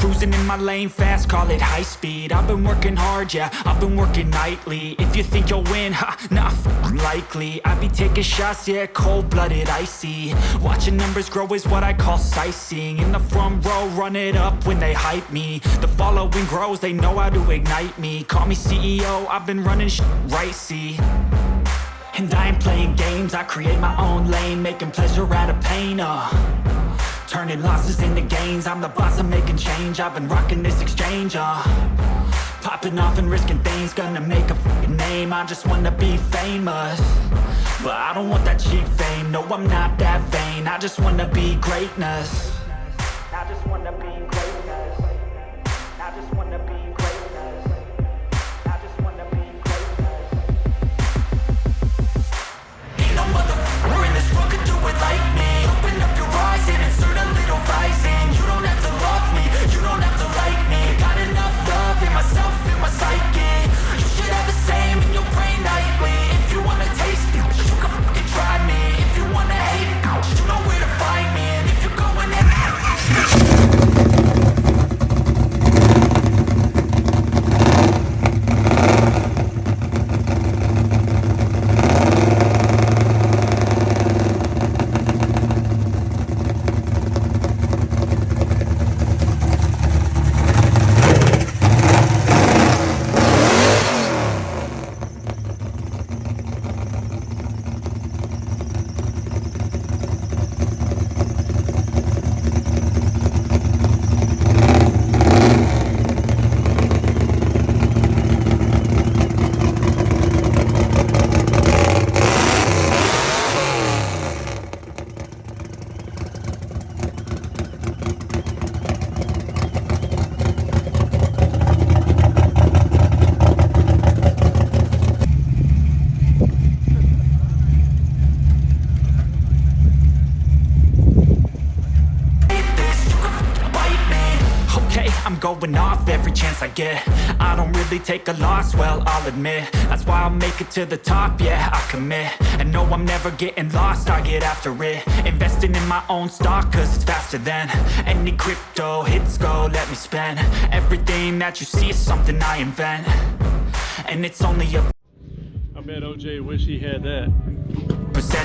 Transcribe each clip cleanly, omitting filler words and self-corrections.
Cruising in my lane fast, call it high speed. I've been working hard, yeah, I've been working nightly. If you think you'll win, ha, nah, likely. I be taking shots, yeah, cold-blooded, icy. Watching numbers grow is what I call sightseeing. In the front row, run it up when they hype me. The following grows, they know how to ignite me. Call me CEO, I've been running shit right, see. And I ain't playing games, I create my own lane, making pleasure out of pain, turning losses into gains, I'm the boss, I'm making change. I've been rocking this exchange, popping off and risking things, gonna make a f***ing name. I just wanna be famous, but I don't want that cheap fame. No, I'm not that vain, I just wanna be greatness. I just wanna be greatness. I just wanna be greatness. I just wanna be greatness. Ain't no motherfucker in this world could do it like me. Open up your eyes and insert a little rising. You don't have to love me, you don't have to like me. Got enough love in myself, in my psyche. You should have the same in your brain nightly. If you wanna taste me, you can fucking try me. If you wanna hate me, you know where to find me. And if you're going going off every chance I get. I don't really take a loss, well, I'll admit. That's why I'll make it to the top, yeah, I commit. And no, I'm never getting lost, I get after it. Investing in my own stock, cause it's faster than any crypto hits go, let me spend. Everything that you see is something I invent. And it's only a I bet OJ wish he had that.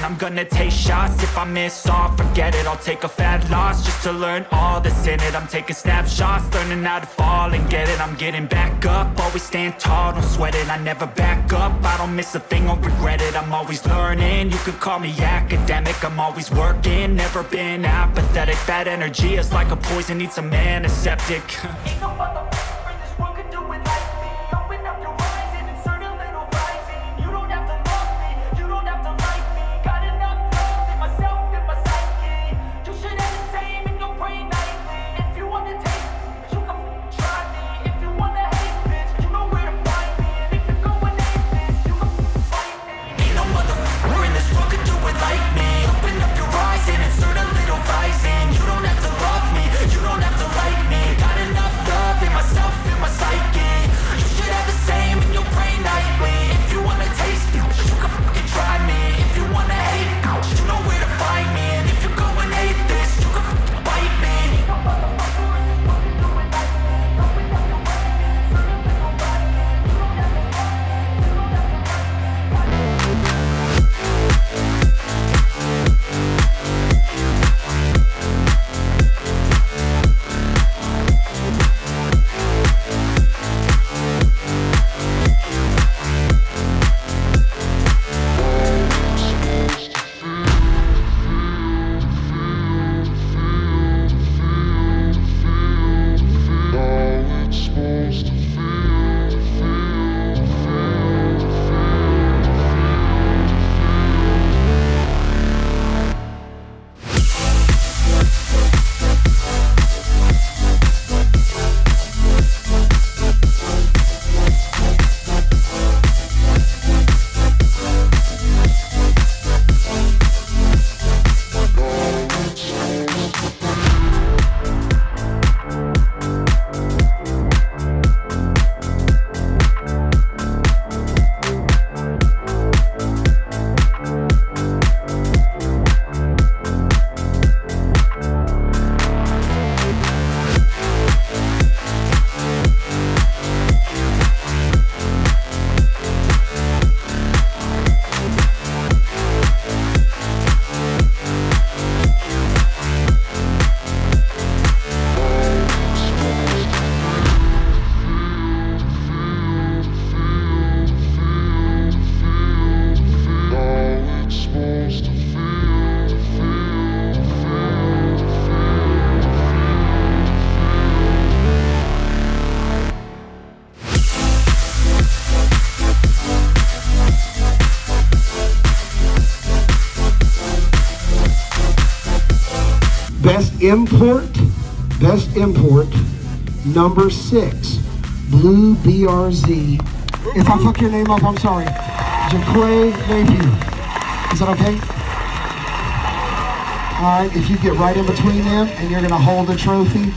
I'm gonna take shots. If I miss all, forget it. I'll take a fat loss just to learn all that's in it. I'm taking snapshots, learning how to fall and get it. I'm getting back up, always stand tall, don't sweat it. I never back up, I don't miss a thing or regret it. I'm always learning, you could call me academic. I'm always working, never been apathetic. That energy is like a poison, needs some antiseptic. Ain't no motherfucker in this world could do it like me. Open up your eyes and insert a little rising. You don't have to love me, you don't have to like me. Got enough love in myself, in my psyche. You should have the same in your brain nightly. If you wanna taste me, you can try me. If you wanna hate, bitch, you know where to find me. And if you're going aimless, you can fight me. Ain't no motherfucker in this world could do it like me. Open up your eyes and insert a little rising. You don't have to love me, you don't have to like me. Got enough love import, best import, number 6, blue BRZ. If I fuck your name up, I'm sorry. Jaquay Napier. Is that okay? All right, if you get right in between them and you're gonna hold the trophy,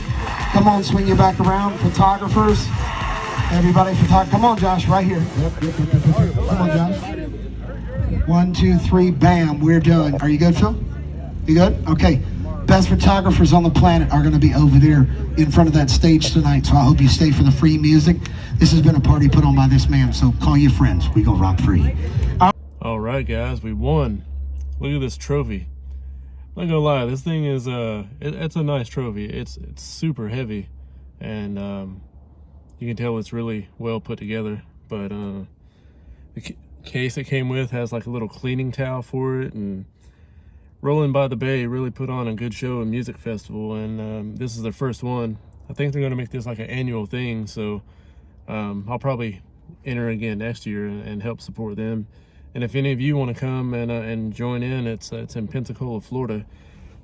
come on, swing you back around. Photographers, everybody, come on, Josh, right here. Yep. Come on, Josh. 1, 2, 3, bam, we're done. Are you good, Phil? You good? Okay. Best photographers on the planet are gonna be over there in front of that stage tonight, so I hope you stay for the free music. This has been a party put on by this man, so call your friends. We gonna rock free. All right, guys, we won. Look at this trophy. I'm not gonna lie, this thing is it's a nice trophy. It's super heavy, and you can tell it's really well put together. But the case it came with has like a little cleaning towel for it, and Rolling by the Bay really put on a good show and music festival, and this is their first one. I think they're gonna make this like an annual thing, so I'll probably enter again next year and help support them. And if any of you want to come and join in, it's in Pensacola, Florida.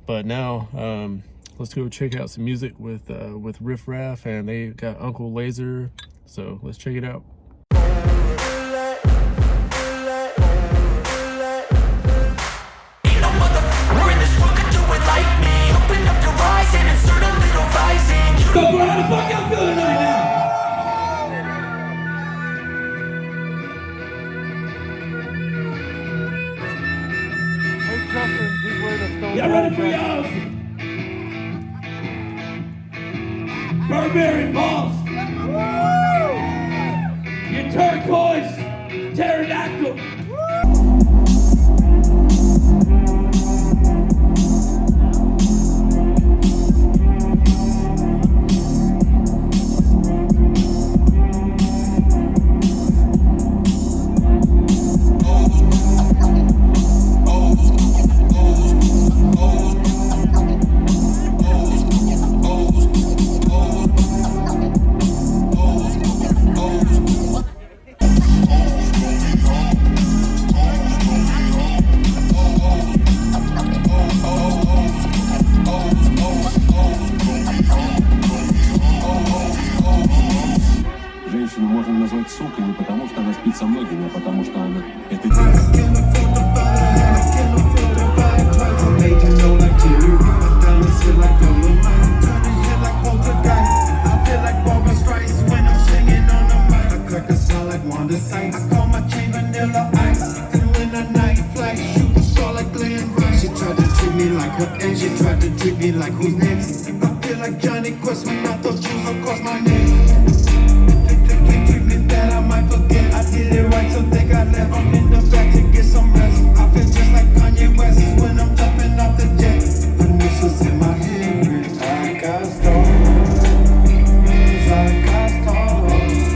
But now let's go check out some music with Riff Raff, and they got Uncle Lazer. So let's check it out. So bro, how the fuck y'all feeling right now? Y'all ready for y'all? Burberry balls. Your turquoise pterodactyl. Можно назвать сукой не потому, что она спит со многими, а потому что она это She tried to treat me like who's next. I feel like Johnny Quest when I throw shoes across my neck. That I might forget. I did it right, so think I left. I'm in the back to get some rest. I feel just like Kanye West when I'm jumping off the jet. The news was in my head. I got stars. I got stars.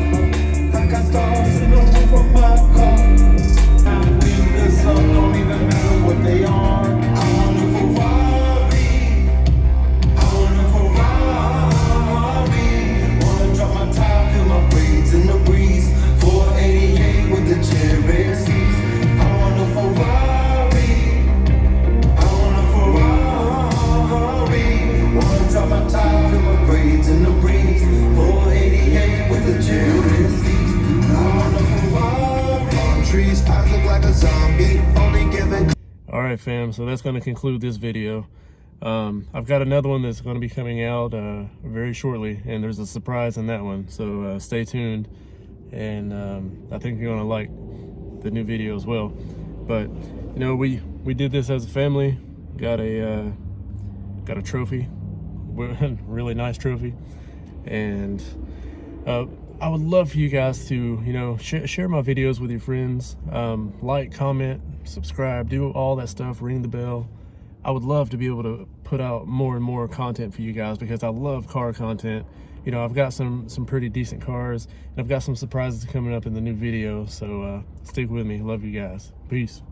I got stars in the roof of my car. I'm leaving the sun, don't even matter what they are. I want a Ferrari. I want a Ferrari. Wanna drop my top, feel my braids in the breeze. 488 with the cherry seats. I want a Ferrari. I want a Ferrari. Wanna drop my top, feel my braids in the breeze. 488 with the cherry seats. I want a Ferrari. Palm trees, I look like a zombie. Only giving. All right, fam. So that's going to conclude this video. I've got another one that's going to be coming out very shortly, and there's a surprise in that one. So stay tuned. And I think you're gonna like the new video as well. But you know, we did this as a family. Got a trophy, really nice trophy, and I would love for you guys to share my videos with your friends. Like, comment, subscribe, do all that stuff. Ring the bell. I would love to be able to put out more and more content for you guys because I love car content. You know, I've got some pretty decent cars, and I've got some surprises coming up in the new video, so stick with me. Love you guys. Peace.